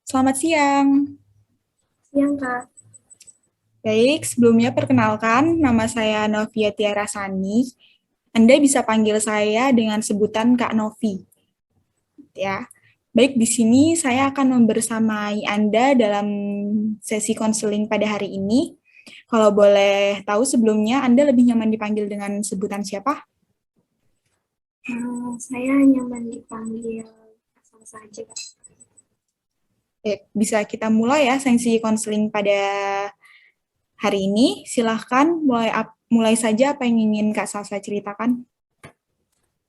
Selamat siang. Siang, Kak. Baik, sebelumnya perkenalkan, nama saya Novia Tiara Sani. Anda bisa panggil saya dengan sebutan Kak Novi, ya. Baik, di sini saya akan membersamai Anda dalam sesi konseling pada hari ini. Kalau boleh tahu sebelumnya, Anda lebih nyaman dipanggil dengan sebutan siapa? Saya nyaman dipanggil asal saja, Kak. Bisa kita mulai ya sesi konseling pada hari ini. Silahkan mulai saja apa yang ingin Kak Salsa ceritakan.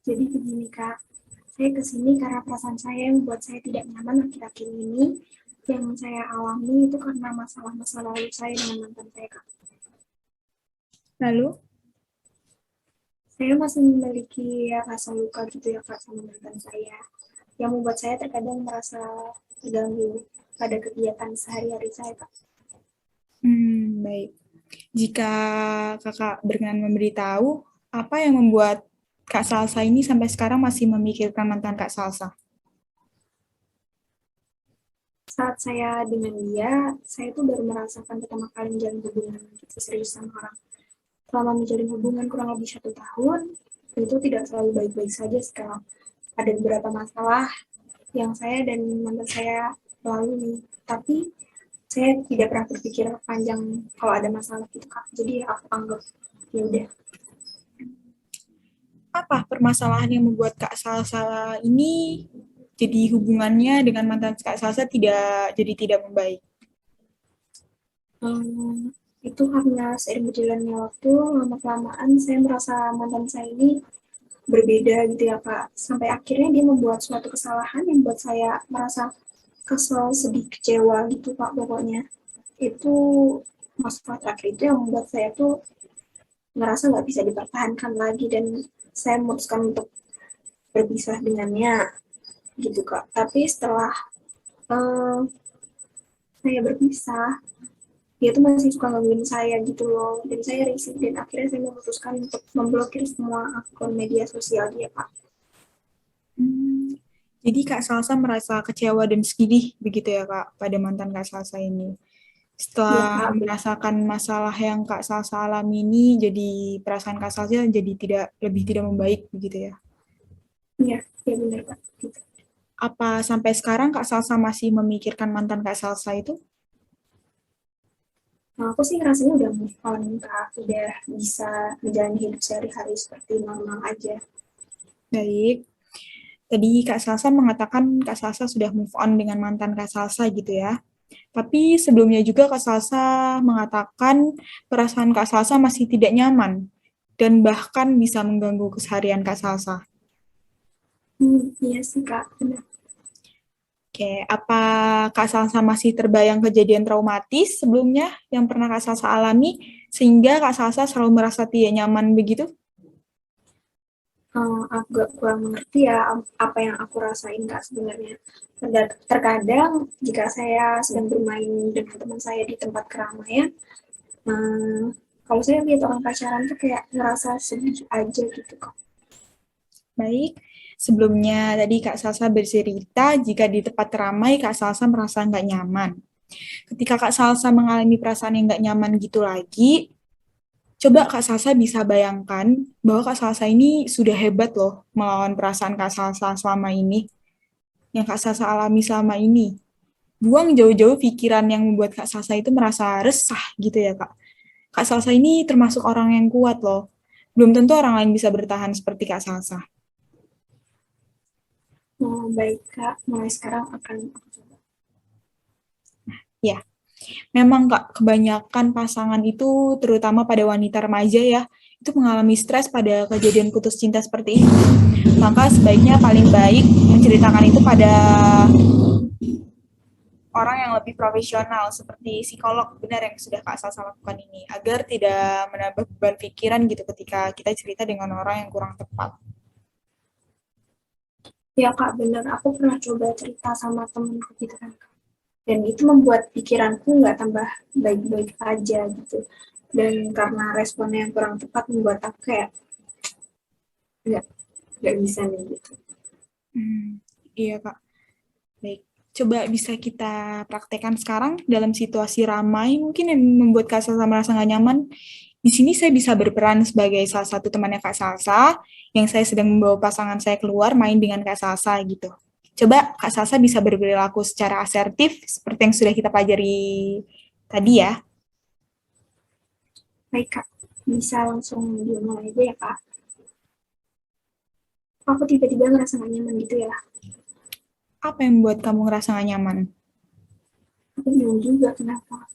Jadi begini, Kak. Saya kesini karena perasaan saya yang membuat saya tidak nyaman akhir-akhir ini. Yang saya alami itu karena masalah-masalah lalu saya dengan mantan saya, Kak. Lalu, Saya masih memiliki rasa luka gitu ya, Kak, sama mantan saya. Yang membuat saya terkadang merasa terganggu pada kegiatan sehari-hari saya, Kak. baik. Jika kakak berkenan memberitahu, apa yang membuat Kak Salsa ini sampai sekarang masih memikirkan mantan Kak Salsa? Saat saya dengan dia, saya tuh baru merasakan pertama kali menjalin hubungan gitu, serius sama orang. Selama menjalin hubungan kurang lebih 1 tahun, itu tidak selalu baik-baik saja sekarang. Ada beberapa masalah yang saya dan mantan saya lalui, tapi saya tidak pernah berpikir panjang kalau ada masalah gitu, Kak. Jadi aku anggap ya udah. Apa permasalahan yang membuat Kak Salsa ini jadi hubungannya dengan mantan Kak Salsa tidak membaik? Hmm, itu karena seiring berjalannya waktu, lama-kelamaan saya merasa mantan saya ini berbeda gitu ya, Kak. Sampai akhirnya dia membuat suatu kesalahan yang membuat saya merasa kesel, sedih, kecewa gitu, Pak, pokoknya. Itu masalah terakhir itu yang membuat saya tuh ngerasa nggak bisa dipertahankan lagi dan saya memutuskan untuk berpisah dengannya gitu, Kak. Tapi setelah uh, saya berpisah, dia tuh masih suka gangguin saya gitu loh, dan saya risih dan akhirnya saya memutuskan untuk memblokir semua akun media sosial dia, Pak. Hmm, jadi Kak Salsa merasa kecewa dan sedih begitu ya Kak pada mantan Kak Salsa ini. Iya, Setelah Kak. merasakan masalah yang Kak Salsa alami ini, jadi perasaan Kak Salsa jadi tidak membaik begitu ya. Iya, iya benar, Kak. Gitu. Apa sampai sekarang Kak Salsa masih memikirkan mantan Kak Salsa itu? Nah, aku sih rasanya udah move on, Kak. Udah bisa menjalani hidup sehari-hari seperti normal aja. Baik. Tadi Kak Salsa mengatakan Kak Salsa sudah move on dengan mantan Kak Salsa gitu ya. Tapi sebelumnya juga Kak Salsa mengatakan perasaan Kak Salsa masih tidak nyaman dan bahkan bisa mengganggu keseharian Kak Salsa. Iya sih, Kak. Benar. Oke, apa Kak Salsa masih terbayang kejadian traumatis sebelumnya yang pernah Kak Salsa alami sehingga Kak Salsa selalu merasa tidak nyaman begitu? Agak kurang mengerti ya apa yang aku rasain, Kak, sebenarnya. Terkadang jika saya sedang bermain dengan teman saya di tempat keramaian, eh, kalau saya lihat orang pacaran tuh kayak ngerasa sedih aja gitu, Kak. Baik, sebelumnya tadi Kak Salsa bercerita jika di tempat ramai Kak Salsa merasa nggak nyaman. Ketika Kak Salsa mengalami perasaan yang nggak nyaman gitu lagi, coba Kak Salsa bisa bayangkan bahwa Kak Salsa ini sudah hebat loh melawan perasaan Kak Salsa selama ini, yang Kak Salsa alami selama ini. Buang jauh-jauh pikiran yang membuat Kak Salsa itu merasa resah gitu ya Kak. Kak Salsa ini termasuk orang yang kuat loh. Belum tentu orang lain bisa bertahan seperti Kak Salsa. Baik, Kak. Mulai sekarang akan aku coba. Ya, memang Kak, kebanyakan pasangan itu terutama pada wanita remaja ya, itu mengalami stres pada kejadian putus cinta seperti ini. Maka sebaiknya paling baik menceritakan itu pada orang yang lebih profesional seperti psikolog benar yang sudah Kak Salsa lakukan ini agar tidak menambah beban pikiran gitu ketika kita cerita dengan orang yang kurang tepat. Ya, Kak, benar. Aku pernah coba cerita sama temenku gitu kan, Kak. Dan itu membuat pikiranku nggak tambah baik-baik aja gitu. Dan karena responnya yang kurang tepat membuat aku kayak nggak nggak bisa nih gitu. Hmm, iya Kak, baik. Coba bisa kita praktekkan sekarang dalam situasi ramai, mungkin yang membuat Kak Salsa merasa nggak nyaman. Di sini saya bisa berperan sebagai salah satu temannya Kak Salsa, yang saya sedang membawa pasangan saya keluar main dengan Kak Salsa gitu. Coba Kak Salsa bisa berperilaku secara asertif, seperti yang sudah kita pelajari tadi ya. Baik, Kak. Bisa langsung dimulai aja ya, Kak. Aku tiba-tiba ngerasa gak nyaman gitu ya. Apa yang membuat kamu ngerasa nggak nyaman? Aku bingung juga kenapa.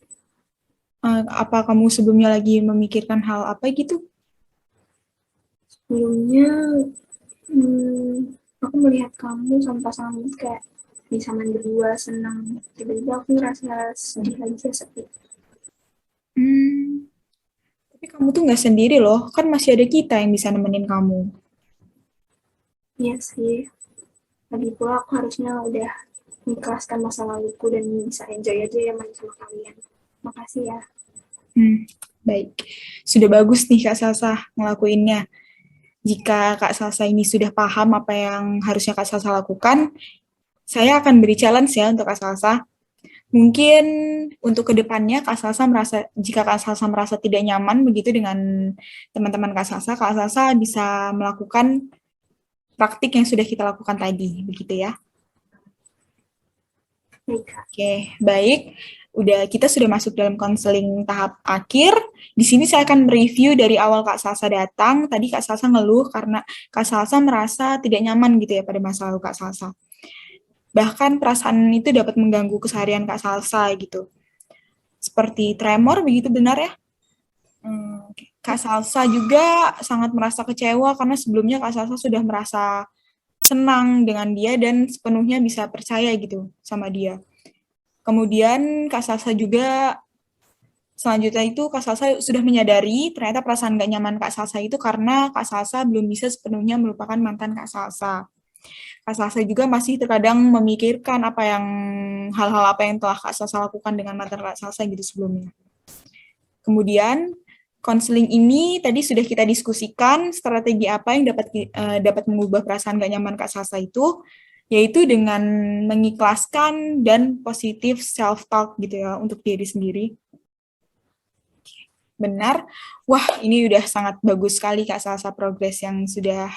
Apa kamu sebelumnya lagi memikirkan hal apa gitu? Sebelumnya, aku melihat kamu sama pasangan itu kayak bisa main berdua, senang. Tiba-tiba aku ngerasa sedih aja, sepi. Hmm, tapi kamu tuh nggak sendiri loh, kan masih ada kita yang bisa nemenin kamu. Iya sih. Lagi pula aku harusnya udah mengikhlaskan masa laluku dan bisa enjoy aja ya main sama kalian. Makasih ya. Baik, sudah bagus nih Kak Salsa ngelakuinnya. Jika Kak Salsa ini sudah paham apa yang harusnya Kak Salsa lakukan, saya akan beri challenge ya untuk Kak Salsa. Mungkin untuk kedepannya Kak Salsa merasa, jika Kak Salsa merasa tidak nyaman begitu dengan teman-teman Kak Salsa bisa melakukan praktik yang sudah kita lakukan tadi, begitu ya. Baik, Kak. Oke, baik. Kita sudah masuk dalam konseling tahap akhir. Di sini saya akan mereview dari awal Kak Salsa datang. Tadi Kak Salsa ngeluh karena Kak Salsa merasa tidak nyaman gitu ya pada masa lalu Kak Salsa. Bahkan perasaan itu dapat mengganggu keseharian Kak Salsa gitu. Seperti tremor, begitu benar ya? Oke. Kak Salsa juga sangat merasa kecewa karena sebelumnya Kak Salsa sudah merasa senang dengan dia dan sepenuhnya bisa percaya gitu sama dia. Kemudian Kak Salsa juga selanjutnya itu Kak Salsa sudah menyadari ternyata perasaan gak nyaman Kak Salsa itu karena Kak Salsa belum bisa sepenuhnya melupakan mantan Kak Salsa. Kak Salsa juga masih terkadang memikirkan hal-hal apa yang telah Kak Salsa lakukan dengan mantan Kak Salsa gitu sebelumnya. Kemudian konseling ini tadi sudah kita diskusikan strategi apa yang dapat mengubah perasaan gak nyaman Kak Salsa itu, yaitu dengan mengikhlaskan dan positif self talk gitu ya untuk diri sendiri. Benar. Wah, ini udah sangat bagus sekali Kak Salsa progres yang sudah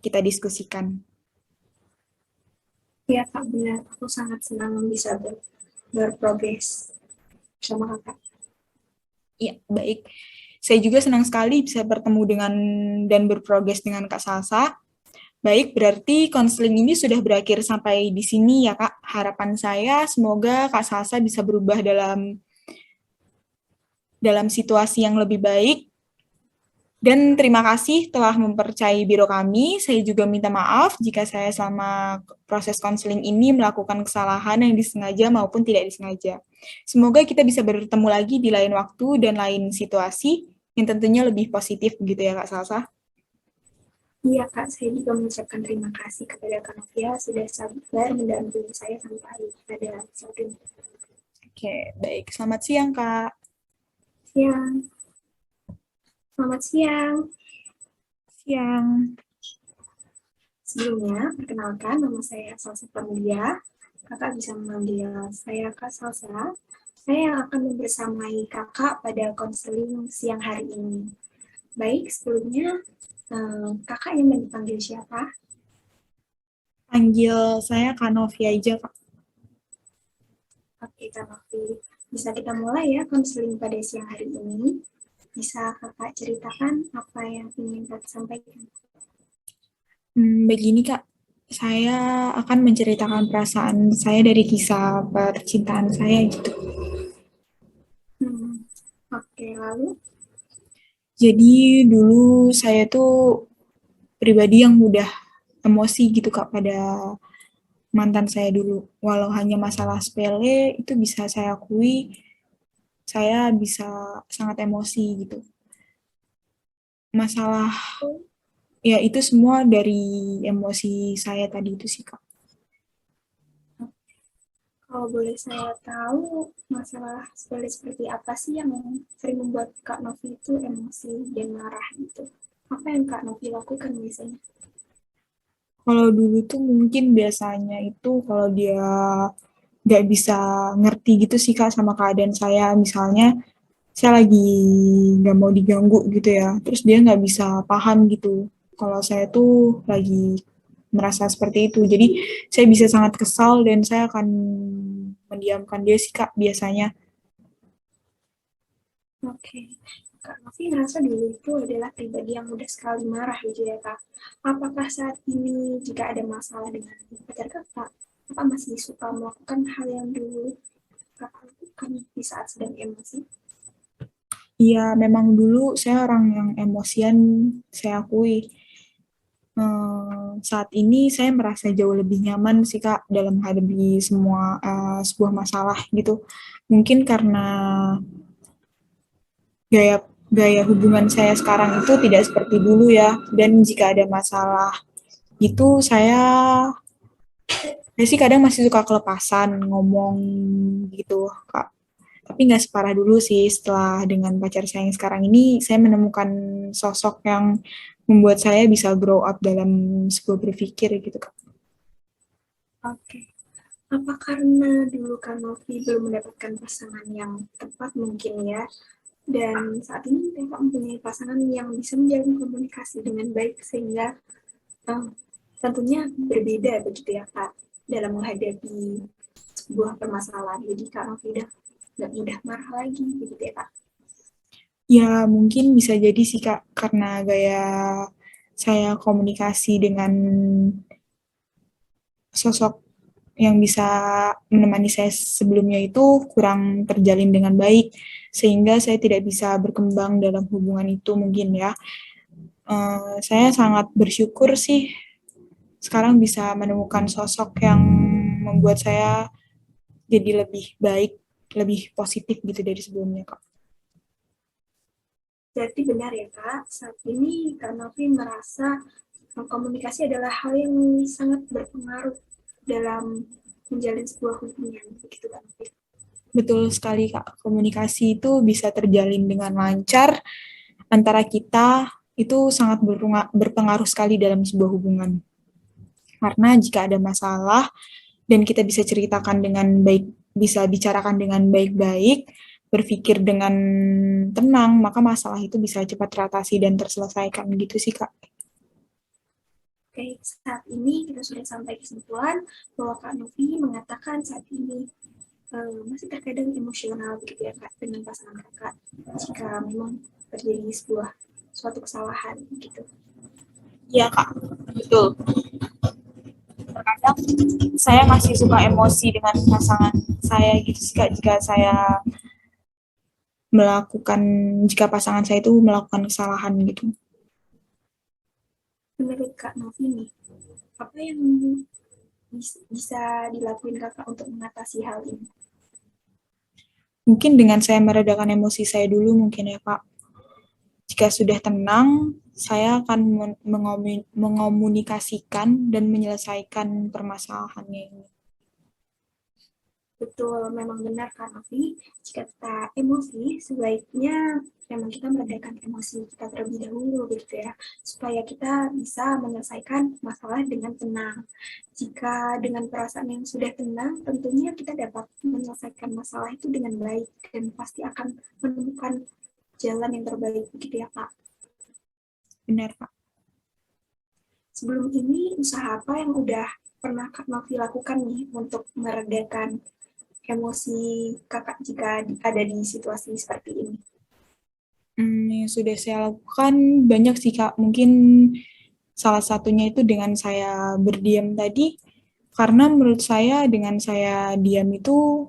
kita diskusikan. Iya, Kak, benar. Aku sangat senang bisa berprogres sama Kakak. Iya, baik. Saya juga senang sekali bisa bertemu dengan dan berprogres dengan Kak Salsa. Baik, berarti konseling ini sudah berakhir sampai di sini ya Kak. Harapan saya semoga Kak Salsa bisa berubah dalam situasi yang lebih baik. Dan terima kasih telah mempercayai biro kami. Saya juga minta maaf jika saya selama proses konseling ini melakukan kesalahan yang disengaja maupun tidak disengaja. Semoga kita bisa bertemu lagi di lain waktu dan lain situasi yang tentunya lebih positif begitu ya Kak Salsa. Iya, Kak, saya juga mengucapkan terima kasih kepada Kak Novia sudah sabar mendampingi saya sampai pada saat ini. Oke, baik. Selamat siang Kak. Siang. Selamat siang. Siang. Sebelumnya, perkenalkan nama saya Salsa Pramudia. Kakak bisa memanggil saya Kak Salsa. Saya yang akan membersamai kakak pada konseling siang hari ini. Baik, sebelumnya kakak yang dipanggil siapa? Panggil saya Kak Novi aja Kak. Oke, Kak Novi. Bisa kita mulai ya konseling pada siang hari ini. Bisa kakak ceritakan apa yang ingin kakak sampaikan? Begini Kak, saya akan menceritakan perasaan saya dari kisah percintaan saya gitu. Hmm, oke, lalu? Jadi dulu saya tuh pribadi yang mudah emosi gitu Kak pada mantan saya dulu. Walau hanya masalah sepele, itu bisa saya akui, saya bisa sangat emosi gitu. Masalah, ya itu semua dari emosi saya tadi itu sih Kak. Kalau boleh saya tahu, masalah sepele seperti apa sih yang sering membuat Kak Novi itu emosi dan marah gitu? Apa yang Kak Novi lakukan biasanya? Kalau dulu tuh mungkin biasanya itu kalau dia nggak bisa ngerti gitu sih Kak sama keadaan saya. Misalnya saya lagi nggak mau diganggu gitu ya, terus dia nggak bisa paham gitu. Kalau saya tuh lagi merasa seperti itu. Jadi saya bisa sangat kesal dan saya akan mendiamkan dia sih Kak biasanya. Oke. Kak Novi merasa dulu itu adalah pribadi yang mudah sekali marah gitu ya Kak. Apakah saat ini jika ada masalah dengan pacar Kakak, Kakak masih suka melakukan hal yang dulu Kakak lakukan di saat sedang emosi? Iya, memang dulu saya orang yang emosian, saya akui. Saat ini saya merasa jauh lebih nyaman sih Kak dalam menghadapi semua sebuah masalah gitu. Mungkin karena gaya gaya hubungan saya sekarang itu tidak seperti dulu ya. Dan jika ada masalah itu saya sih kadang masih suka kelepasan ngomong gitu Kak. Tapi nggak separah dulu sih. Setelah dengan pacar saya yang sekarang ini, saya menemukan sosok yang membuat saya bisa grow up dalam sebuah berpikir gitu Kak. Oke. Apa karena dulu Kak Novi belum mendapatkan pasangan yang tepat mungkin ya? Dan saat ini Kakak mempunyai pasangan yang bisa menjalin komunikasi dengan baik sehingga eh, tentunya berbeda begitu ya Kak dalam menghadapi sebuah permasalahan. Jadi Kak Novi udah nggak mudah marah lagi begitu ya Kak. Ya, mungkin bisa jadi sih Kak, karena gaya saya komunikasi dengan sosok yang bisa menemani saya sebelumnya itu kurang terjalin dengan baik, sehingga saya tidak bisa berkembang dalam hubungan itu mungkin ya. Saya sangat bersyukur sih sekarang bisa menemukan sosok yang membuat saya jadi lebih baik, lebih positif gitu dari sebelumnya, Kak. Berarti benar ya Kak, saat ini Kak Novi merasa komunikasi adalah hal yang sangat berpengaruh dalam menjalin sebuah hubungan begitu Kak Novi. Betul sekali, Kak. Komunikasi itu bisa terjalin dengan lancar antara kita itu sangat berpengaruh sekali dalam sebuah hubungan. Karena jika ada masalah dan kita bisa ceritakan dengan baik, bisa bicarakan dengan baik-baik, berpikir dengan tenang, maka masalah itu bisa cepat teratasi dan terselesaikan gitu sih, Kak. Oke, saat ini kita sudah sampai kesimpulan bahwa Kak Novi mengatakan saat ini masih terkadang emosional begitu ya Kak dengan pasangan Kakak jika memang terjadi sebuah suatu kesalahan gitu. Iya, Kak. Betul. Terkadang saya masih suka emosi dengan pasangan saya gitu sih, Kak, jika saya melakukan, jika pasangan saya itu melakukan kesalahan gitu. Menurut Kak Novi nih, apa yang bisa dilakuin Kakak untuk mengatasi hal ini? Mungkin dengan saya meredakan emosi saya dulu mungkin ya, Kak. Jika sudah tenang, saya akan mengomunikasikan dan menyelesaikan permasalahannya ini. Betul, memang benar Kak Novi. Jika kita emosi, sebaiknya memang kita meredakan emosi kita terlebih dahulu gitu ya, supaya kita bisa menyelesaikan masalah dengan tenang. Jika dengan perasaan yang sudah tenang, tentunya kita dapat menyelesaikan masalah itu dengan baik dan pasti akan menemukan jalan yang terbaik begitu ya Kak. Benar, Kak. Sebelum ini, usaha apa yang udah pernah Kak Novi lakukan nih untuk meredakan emosi kakak jika ada di situasi seperti ini? Yang sudah saya lakukan banyak sih, Kak. Mungkin salah satunya itu dengan saya berdiam tadi, karena menurut saya dengan saya diam itu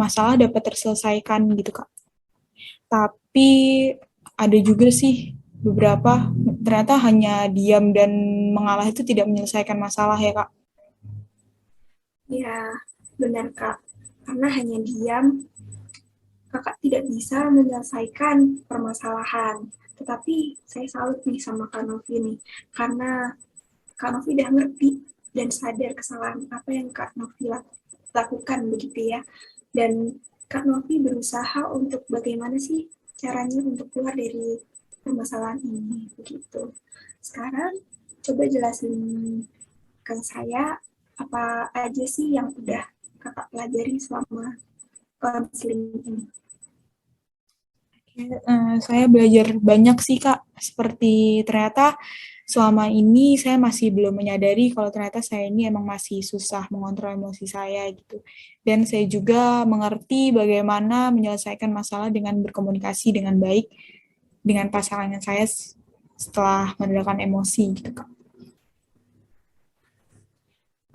masalah dapat terselesaikan gitu, Kak. Tapi ada juga sih beberapa ternyata hanya diam dan mengalah itu tidak menyelesaikan masalah ya, Kak. Ya, benar Kak. Karena hanya diam, kakak tidak bisa menyelesaikan permasalahan. Tetapi saya salut nih sama Kak Novi nih, karena Kak Novi udah ngerti dan sadar kesalahan apa yang Kak Novi lakukan begitu ya. Dan Kak Novi berusaha untuk bagaimana sih caranya untuk keluar dari permasalahan ini begitu. Sekarang coba jelasin ke saya, apa aja sih yang udah kakak pelajari selama konseling ini? Saya belajar banyak sih Kak, seperti ternyata selama ini saya masih belum menyadari kalau ternyata saya ini emang masih susah mengontrol emosi saya gitu. Dan saya juga mengerti bagaimana menyelesaikan masalah dengan berkomunikasi dengan baik dengan pasangan saya setelah meredakan emosi gitu Kak.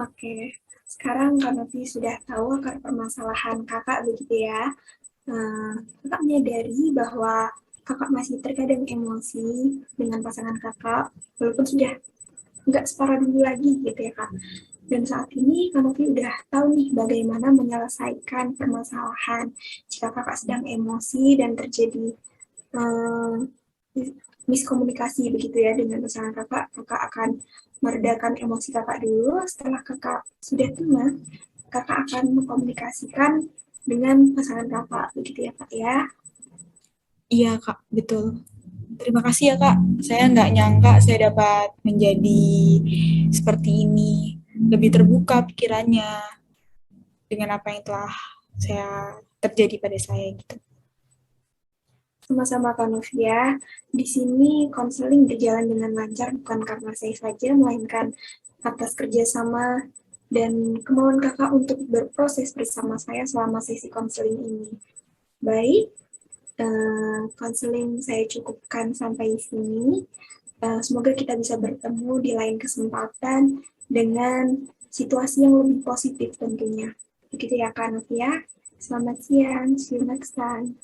Oke, sekarang Kak Novi sudah tahu akar permasalahan kakak begitu ya. Kakak menyadari bahwa kakak masih terkadang emosi dengan pasangan kakak, walaupun sudah nggak separah dulu lagi gitu ya Kak. Dan saat ini Kak Novi udah tahu nih bagaimana menyelesaikan permasalahan jika kakak sedang emosi dan terjadi eh, miskomunikasi begitu ya dengan pasangan kakak. Kakak akan meredakan emosi kakak dulu. Setelah kakak sudah tenang, kakak akan mengkomunikasikan dengan pasangan kakak begitu ya Kak ya. Iya Kak, betul. Terima kasih ya Kak, saya nggak nyangka saya dapat menjadi seperti ini, lebih terbuka pikirannya dengan apa yang telah saya terjadi pada saya gitu. Sama-sama Kak Novia. Di sini konseling berjalan dengan lancar bukan karena saya saja, melainkan atas kerjasama dan kemauan kakak untuk berproses bersama saya selama sesi konseling ini. Baik, konseling saya cukupkan sampai di sini. Semoga kita bisa bertemu di lain kesempatan dengan situasi yang lebih positif tentunya. Begitu ya Kak Novia. Selamat siang, see you next time.